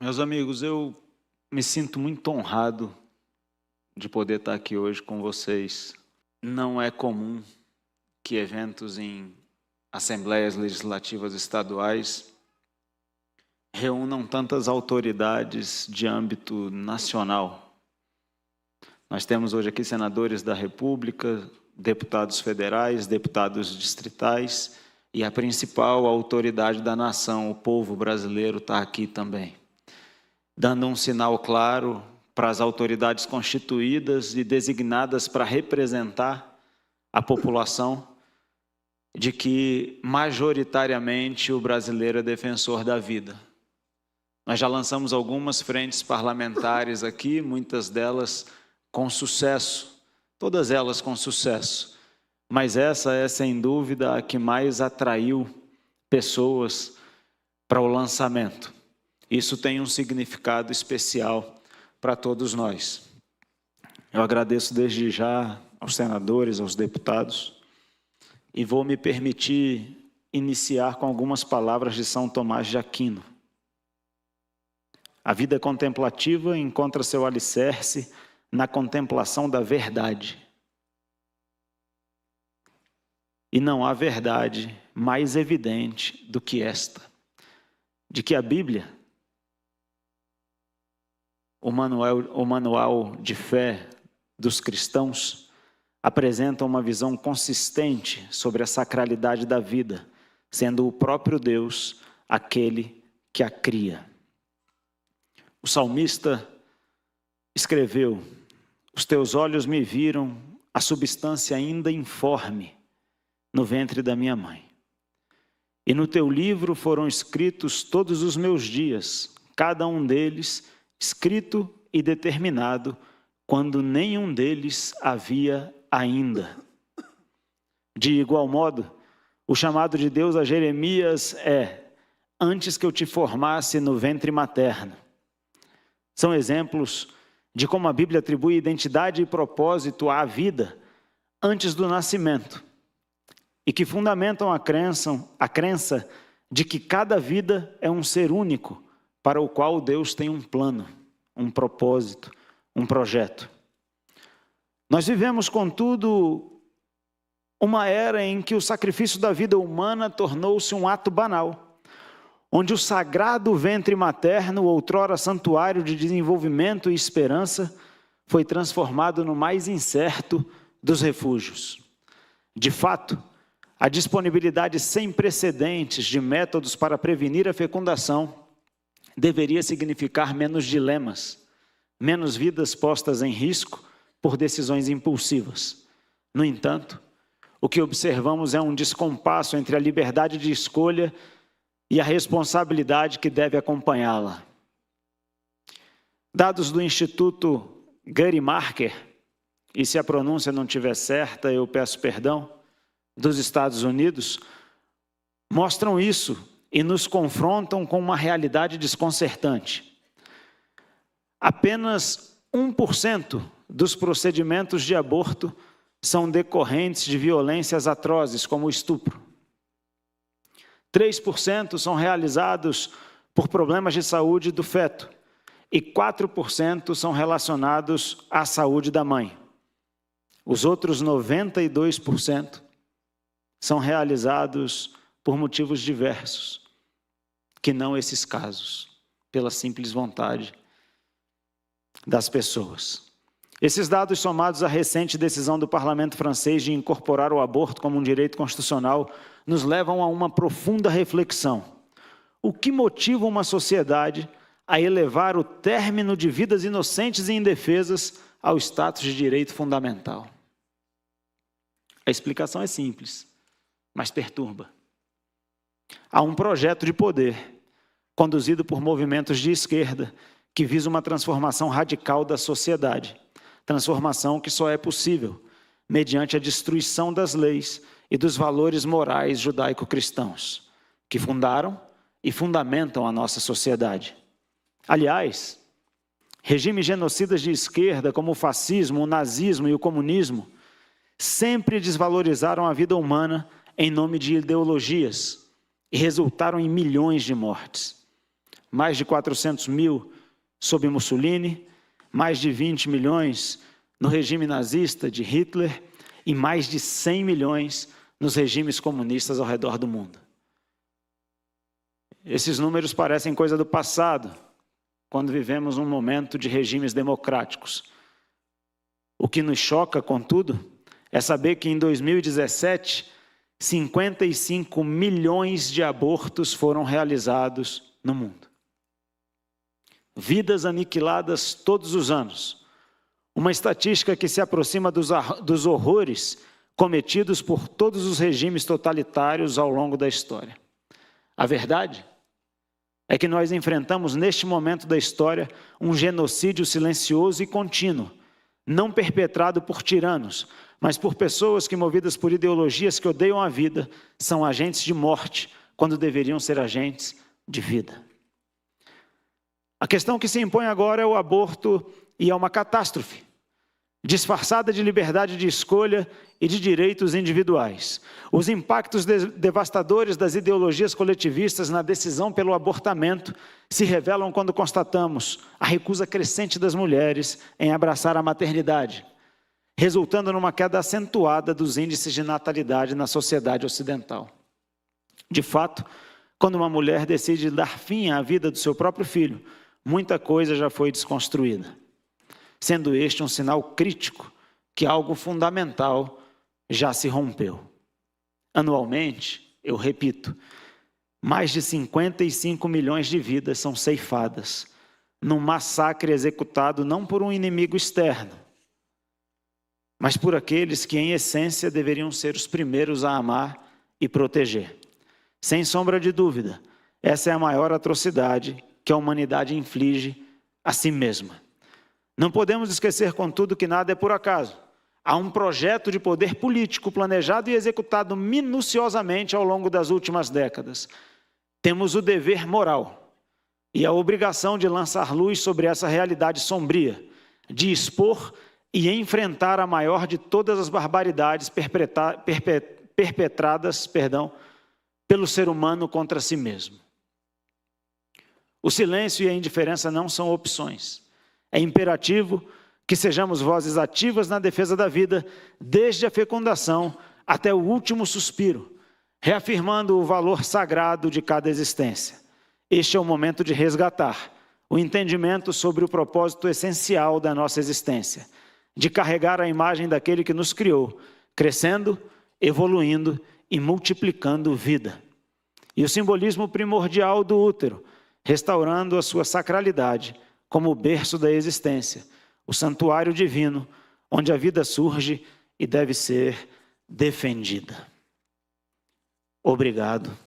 Meus amigos, eu me sinto muito honrado de poder estar aqui hoje com vocês. Não é comum que eventos em assembleias legislativas estaduais reúnam tantas autoridades de âmbito nacional. Nós temos hoje aqui senadores da República, deputados federais, deputados distritais e a principal autoridade da nação, o povo brasileiro, está aqui também, dando um sinal claro para as autoridades constituídas e designadas para representar a população de que, majoritariamente, o brasileiro é defensor da vida. Nós já lançamos algumas frentes parlamentares aqui, muitas delas com sucesso, todas elas com sucesso, mas essa é, sem dúvida, a que mais atraiu pessoas para o lançamento. Isso tem um significado especial para todos nós. Eu agradeço desde já aos senadores, aos deputados, e vou me permitir iniciar com algumas palavras de São Tomás de Aquino. A vida contemplativa encontra seu alicerce na contemplação da verdade. E não há verdade mais evidente do que esta, de que a Bíblia, o manual de fé dos cristãos, apresenta uma visão consistente sobre a sacralidade da vida, sendo o próprio Deus aquele que a cria. O salmista escreveu: os teus olhos me viram a substância ainda informe no ventre da minha mãe. E no teu livro foram escritos todos os meus dias, cada um deles escrito e determinado, quando nenhum deles havia ainda. De igual modo, o chamado de Deus a Jeremias é: antes que eu te formasse no ventre materno. São exemplos de como a Bíblia atribui identidade e propósito à vida antes do nascimento, e que fundamentam a crença de que cada vida é um ser único, para o qual Deus tem um plano, um propósito, um projeto. Nós vivemos, contudo, uma era em que o sacrifício da vida humana tornou-se um ato banal, onde o sagrado ventre materno, outrora santuário de desenvolvimento e esperança, foi transformado no mais incerto dos refúgios. De fato, a disponibilidade sem precedentes de métodos para prevenir a fecundação deveria significar menos dilemas, menos vidas postas em risco por decisões impulsivas. No entanto, o que observamos é um descompasso entre a liberdade de escolha e a responsabilidade que deve acompanhá-la. Dados do Instituto Guttmacher, e se a pronúncia não estiver certa, eu peço perdão, dos Estados Unidos, mostram isso e nos confrontam com uma realidade desconcertante. Apenas 1% dos procedimentos de aborto são decorrentes de violências atrozes, como o estupro. 3% são realizados por problemas de saúde do feto e 4% são relacionados à saúde da mãe. Os outros 92% são realizados por motivos diversos, que não esses casos, pela simples vontade das pessoas. Esses dados, somados à recente decisão do parlamento francês de incorporar o aborto como um direito constitucional, nos levam a uma profunda reflexão. O que motiva uma sociedade a elevar o término de vidas inocentes e indefesas ao status de direito fundamental? A explicação é simples, mas perturba. Há um projeto de poder, conduzido por movimentos de esquerda, que visa uma transformação radical da sociedade. Transformação que só é possível mediante a destruição das leis e dos valores morais judaico-cristãos, que fundaram e fundamentam a nossa sociedade. Aliás, regimes genocidas de esquerda, como o fascismo, o nazismo e o comunismo, sempre desvalorizaram a vida humana em nome de ideologias e resultaram em milhões de mortes. mais de 400 mil sob Mussolini, mais de 20 milhões no regime nazista de Hitler e mais de 100 milhões nos regimes comunistas ao redor do mundo. Esses números parecem coisa do passado, quando vivemos um momento de regimes democráticos. O que nos choca, contudo, é saber que em 2017, 55 milhões de abortos foram realizados no mundo. Vidas aniquiladas todos os anos. Uma estatística que se aproxima dos horrores cometidos por todos os regimes totalitários ao longo da história. A verdade é que nós enfrentamos neste momento da história um genocídio silencioso e contínuo, não perpetrado por tiranos, mas por pessoas que, movidas por ideologias que odeiam a vida, são agentes de morte, quando deveriam ser agentes de vida. A questão que se impõe agora é o aborto e é uma catástrofe, disfarçada de liberdade de escolha e de direitos individuais. Os impactos devastadores das ideologias coletivistas na decisão pelo abortamento se revelam quando constatamos a recusa crescente das mulheres em abraçar a maternidade, resultando numa queda acentuada dos índices de natalidade na sociedade ocidental. De fato, quando uma mulher decide dar fim à vida do seu próprio filho, muita coisa já foi desconstruída, sendo este um sinal crítico que algo fundamental já se rompeu. Anualmente, eu repito, mais de 55 milhões de vidas são ceifadas num massacre executado não por um inimigo externo, mas por aqueles que, em essência, deveriam ser os primeiros a amar e proteger. Sem sombra de dúvida, essa é a maior atrocidade que a humanidade inflige a si mesma. Não podemos esquecer, contudo, que nada é por acaso. Há um projeto de poder político planejado e executado minuciosamente ao longo das últimas décadas. Temos o dever moral e a obrigação de lançar luz sobre essa realidade sombria, de expor e enfrentar a maior de todas as barbaridades perpetradas pelo ser humano contra si mesmo. O silêncio e a indiferença não são opções. É imperativo que sejamos vozes ativas na defesa da vida, desde a fecundação até o último suspiro, reafirmando o valor sagrado de cada existência. Este é o momento de resgatar o entendimento sobre o propósito essencial da nossa existência, de carregar a imagem daquele que nos criou, crescendo, evoluindo e multiplicando vida. E o simbolismo primordial do útero, restaurando a sua sacralidade como o berço da existência, o santuário divino, onde a vida surge e deve ser defendida. Obrigado.